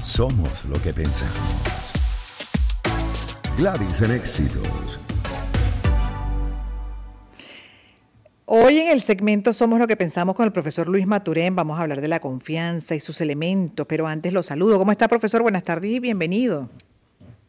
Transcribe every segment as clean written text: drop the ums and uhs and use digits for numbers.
Somos lo que pensamos. Gladys en Éxitos. Hoy en el segmento Somos lo que pensamos con el profesor Luis Maturén vamos a hablar de la confianza y sus elementos, pero antes lo saludo. ¿Cómo está, profesor? Buenas tardes y bienvenido.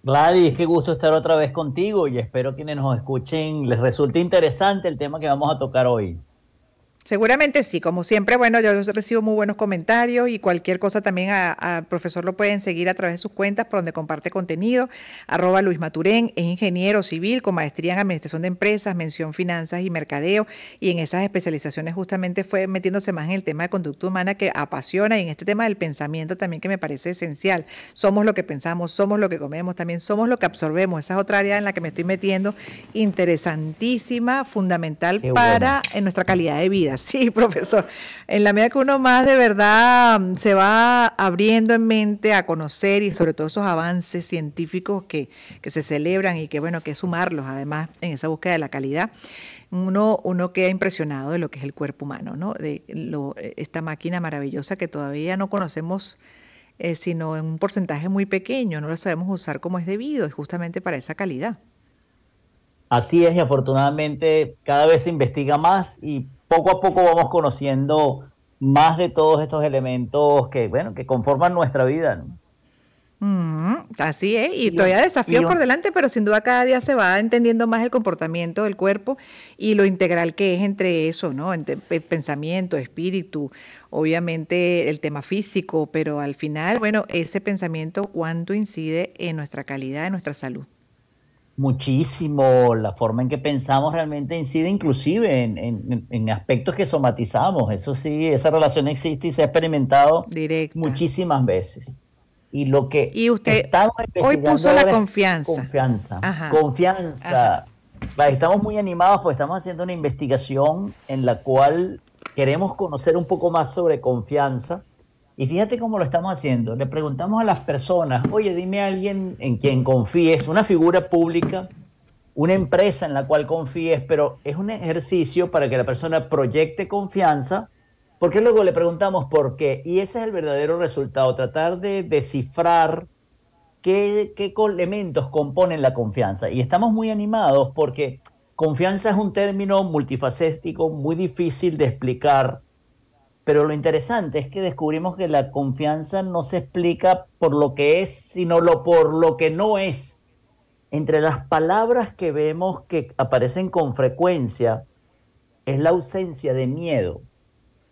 Gladys, qué gusto estar otra vez contigo y espero que quienes nos escuchen les resulte interesante el tema que vamos a tocar hoy. Seguramente sí, como siempre, bueno, yo recibo muy buenos comentarios y cualquier cosa también al profesor lo pueden seguir a través de sus cuentas por donde comparte contenido, @Luis Maturén, es ingeniero civil con maestría en administración de empresas, mención finanzas y mercadeo, y en esas especializaciones justamente fue metiéndose más en el tema de conducta humana que apasiona, y en este tema del pensamiento también que me parece esencial. Somos lo que pensamos, somos lo que comemos, también somos lo que absorbemos. Esa es otra área en la que me estoy metiendo, interesantísima, fundamental Qué para bueno. en nuestra calidad de vida. Sí, profesor. En la medida que uno más de verdad se va abriendo en mente a conocer y sobre todo esos avances científicos que se celebran y que bueno, que sumarlos además en esa búsqueda de la calidad, uno queda impresionado de lo que es el cuerpo humano, ¿no? Esta máquina maravillosa que todavía no conocemos, sino en un porcentaje muy pequeño, no lo sabemos usar como es debido, y justamente para esa calidad. Así es, y afortunadamente cada vez se investiga más y poco a poco vamos conociendo más de todos estos elementos que, bueno, que conforman nuestra vida, ¿no? Así es, y Y, un- todavía y desafíos por un- delante, pero sin duda cada día se va entendiendo más el comportamiento del cuerpo y lo integral que es entre eso, ¿no? Entre pensamiento, espíritu, obviamente el tema físico, pero al final, bueno, ese pensamiento cuánto incide en nuestra calidad, en nuestra salud. Muchísimo, la forma en que pensamos realmente incide inclusive en aspectos que somatizamos. Eso sí, esa relación existe y se ha experimentado Directa. muchísimas veces. Y lo que Y usted estamos hoy investigando puso la ahora es confianza. confianza. Ajá, ajá. Confianza. Estamos muy animados porque estamos haciendo una investigación en la cual queremos conocer un poco más sobre confianza. Y fíjate cómo lo estamos haciendo. Le preguntamos a las personas, oye, dime a alguien en quien confíes, una figura pública, una empresa en la cual confíes, pero es un ejercicio para que la persona proyecte confianza, porque luego le preguntamos por qué. Y ese es el verdadero resultado, tratar de descifrar qué elementos componen la confianza. Y estamos muy animados porque confianza es un término multifacético, muy difícil de explicar, pero lo interesante es que descubrimos que la confianza no se explica por lo que es, sino por lo que no es. Entre las palabras que vemos que aparecen con frecuencia es la ausencia de miedo.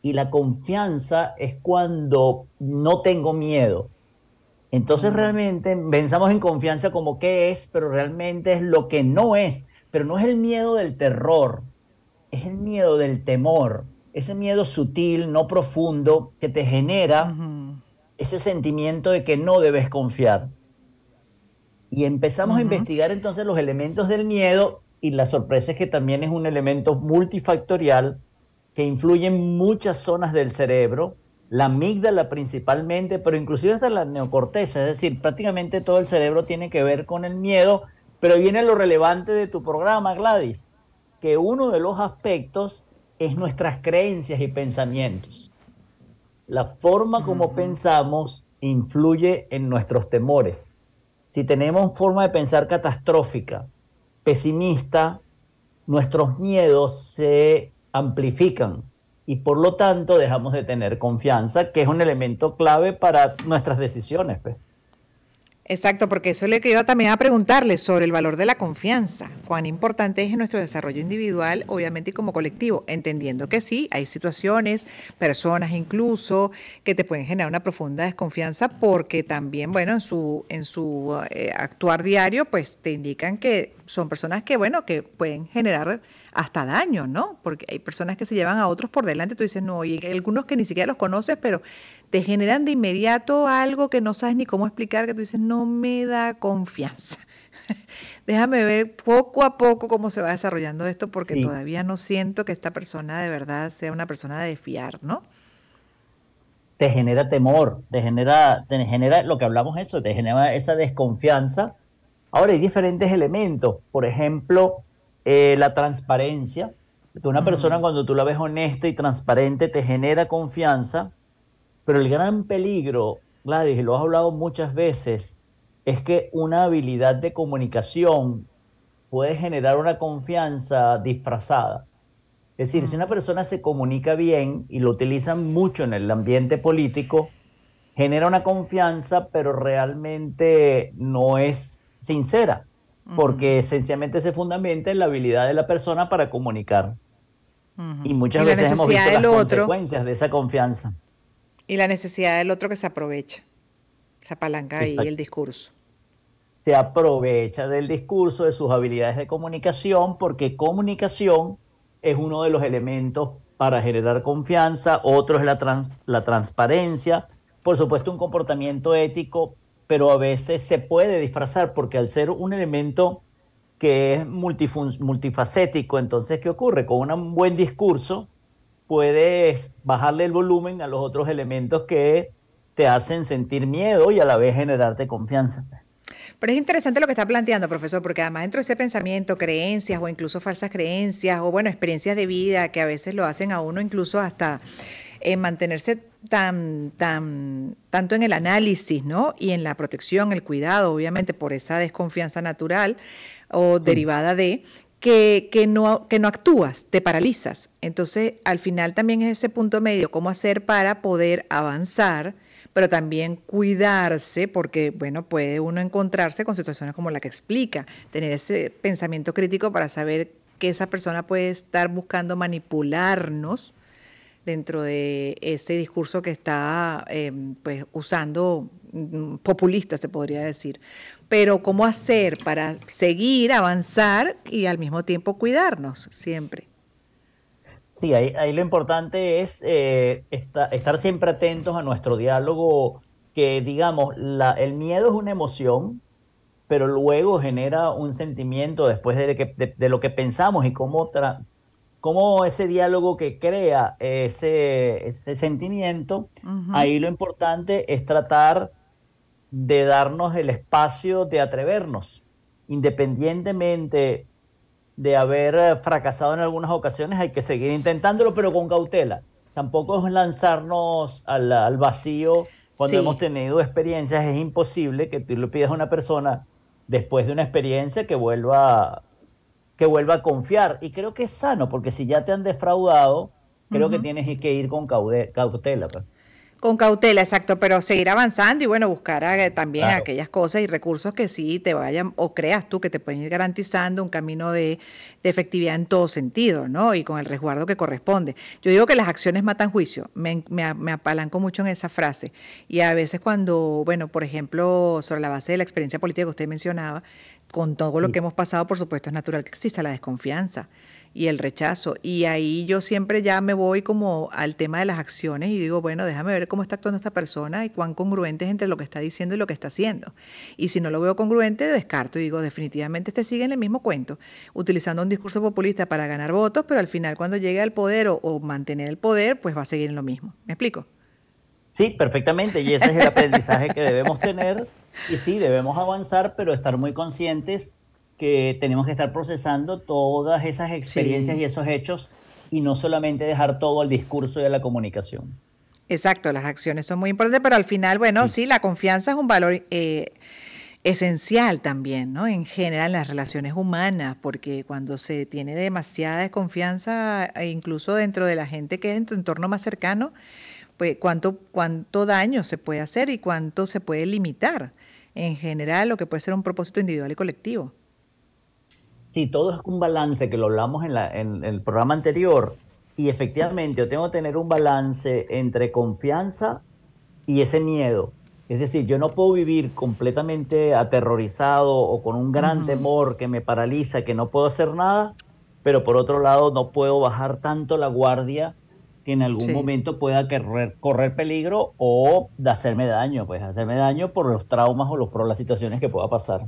Y la confianza es cuando no tengo miedo. Entonces Mm, realmente pensamos en confianza como qué es, pero realmente es lo que no es. Pero no es el miedo del terror, es el miedo del temor, ese miedo sutil, no profundo, que te genera ujú, ese sentimiento de que no debes confiar. Y empezamos a ujú. investigar entonces los elementos del miedo y la sorpresa es que también es un elemento multifactorial que influye en muchas zonas del cerebro, la amígdala principalmente, pero inclusive hasta la neocorteza, es decir, prácticamente todo el cerebro tiene que ver con el miedo, pero viene lo relevante de tu programa, Gladys, que uno de los aspectos es nuestras creencias y pensamientos. La forma como Ujú. pensamos influye en nuestros temores. Si tenemos forma de pensar catastrófica, pesimista, nuestros miedos se amplifican y por lo tanto dejamos de tener confianza, que es un elemento clave para nuestras decisiones, pues. Exacto, porque eso le quería también a preguntarle sobre el valor de la confianza, cuán importante es en nuestro desarrollo individual, obviamente, y como colectivo, entendiendo que sí, hay situaciones, personas incluso, que te pueden generar una profunda desconfianza porque también, bueno, en su actuar diario, pues te indican que son personas que, bueno, que pueden generar hasta daño, ¿no? Porque hay personas que se llevan a otros por delante, tú dices, no, y hay algunos que ni siquiera los conoces, pero te generan de inmediato algo que no sabes ni cómo explicar, que tú dices, no me da confianza. Déjame ver poco a poco cómo se va desarrollando esto, porque Sí, todavía no siento que esta persona de verdad sea una persona de fiar, ¿no? te genera temor, te genera lo que hablamos eso, te genera esa desconfianza. Ahora hay diferentes elementos, por ejemplo, la transparencia, que una persona Ujú. cuando tú la ves honesta y transparente te genera confianza, pero el gran peligro Gladys, y lo has hablado muchas veces, es que una habilidad de comunicación puede generar una confianza disfrazada. Es decir, si una Ujú, persona se comunica bien y lo utilizan mucho en el ambiente político, genera una confianza, pero realmente no es sincera, ujú, porque esencialmente se fundamenta en la habilidad de la persona para comunicar. Y ujú. muchas Y la veces hemos necesidad visto del las otro, consecuencias de esa confianza. y la necesidad del otro que se aprovecha, se apalanca ahí el discurso. Se aprovecha del discurso, de sus habilidades de comunicación, porque comunicación es uno de los elementos para generar confianza, otro es la transparencia, por supuesto un comportamiento ético, pero a veces se puede disfrazar porque al ser un elemento que es multifacético, entonces, ¿qué ocurre? Con un buen discurso puedes bajarle el volumen a los otros elementos que te hacen sentir miedo y a la vez generarte confianza. Pero es interesante lo que está planteando, profesor, porque además dentro de ese pensamiento, creencias o incluso falsas creencias o bueno, experiencias de vida que a veces lo hacen a uno incluso hasta mantenerse tanto en el análisis, ¿no? Y en la protección, el cuidado, obviamente por esa desconfianza natural o Sí. derivada de que no actúas, te paralizas. Entonces, al final también es ese punto medio, cómo hacer para poder avanzar, pero también cuidarse, porque, bueno, puede uno encontrarse con situaciones como la que explica, tener ese pensamiento crítico para saber que esa persona puede estar buscando manipularnos dentro de ese discurso que está pues usando populista, se podría decir. Pero ¿cómo hacer para seguir, avanzar y al mismo tiempo cuidarnos siempre? Sí, ahí lo importante es estar siempre atentos a nuestro diálogo, que digamos, el miedo es una emoción, pero luego genera un sentimiento después de lo que pensamos y cómo ese diálogo que crea ese sentimiento, Ujú. ahí lo importante es tratar de darnos el espacio de atrevernos, independientemente de haber fracasado en algunas ocasiones, hay que seguir intentándolo, pero con cautela. Tampoco es lanzarnos al vacío cuando hemos Sí, tenido experiencias. Es imposible que tú le pidas a una persona después de una experiencia que vuelva a confiar. Y creo que es sano, porque si ya te han defraudado, creo que ujú. tienes que ir con cautela, pues. Con cautela, exacto, pero seguir avanzando y bueno, buscar también Claro. aquellas cosas y recursos que sí te vayan o creas tú que te pueden ir garantizando un camino de efectividad en todo sentido, ¿no? Y con el resguardo que corresponde. Yo digo que las acciones matan juicio, me apalanco mucho en esa frase. Y a veces cuando, bueno, por ejemplo, sobre la base de la experiencia política que usted mencionaba, con todo lo que Sí. hemos pasado, por supuesto, es natural que exista la desconfianza y el rechazo. Y ahí yo siempre ya me voy como al tema de las acciones y digo, bueno, déjame ver cómo está actuando esta persona y cuán congruente es entre lo que está diciendo y lo que está haciendo. Y si no lo veo congruente, descarto y digo, definitivamente este sigue en el mismo cuento, utilizando un discurso populista para ganar votos, pero al final cuando llegue al poder o mantener el poder, pues va a seguir en lo mismo. ¿Me explico? Sí, perfectamente. Y ese es el aprendizaje que debemos tener. Y sí, debemos avanzar, pero estar muy conscientes que tenemos que estar procesando todas esas experiencias Sí. y esos hechos y no solamente dejar todo al discurso y a la comunicación. Exacto, las acciones son muy importantes, pero al final, bueno, Sí, sí, la confianza es un valor esencial también, ¿no? En general, en las relaciones humanas, porque cuando se tiene demasiada desconfianza, e incluso dentro de la gente que es en tu entorno más cercano, pues cuánto daño se puede hacer y cuánto se puede limitar en general lo que puede ser un propósito individual y colectivo. sí, todo es un balance, que lo hablamos en el programa anterior. Y efectivamente, yo tengo que tener un balance entre confianza y ese miedo. Es decir, yo no puedo vivir completamente aterrorizado o con un gran Ujú. temor que me paraliza, que no puedo hacer nada, pero por otro lado no puedo bajar tanto la guardia que en algún Sí. momento pueda correr peligro o de hacerme daño, pues hacerme daño por los traumas o por las situaciones que pueda pasar.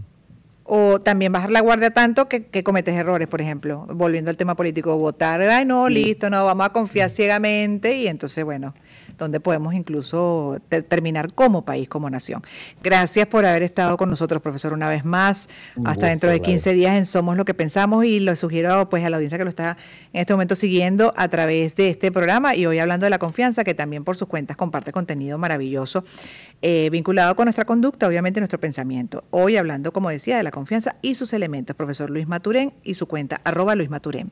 O también bajar la guardia tanto que cometes errores, por ejemplo, volviendo al tema político, votar, ay no, Sí, listo, no, vamos a confiar ciegamente y entonces, bueno, donde podemos incluso terminar como país, como nación. Gracias por haber estado con nosotros, profesor, una vez más. Hasta dentro de 15 días en Somos lo que Pensamos, y lo sugiero pues a la audiencia que lo está en este momento siguiendo a través de este programa, y hoy hablando de la confianza, que también por sus cuentas comparte contenido maravilloso vinculado con nuestra conducta, obviamente nuestro pensamiento. Hoy hablando, como decía, de la confianza y sus elementos, profesor Luis Maturén y su cuenta @Luis Maturén.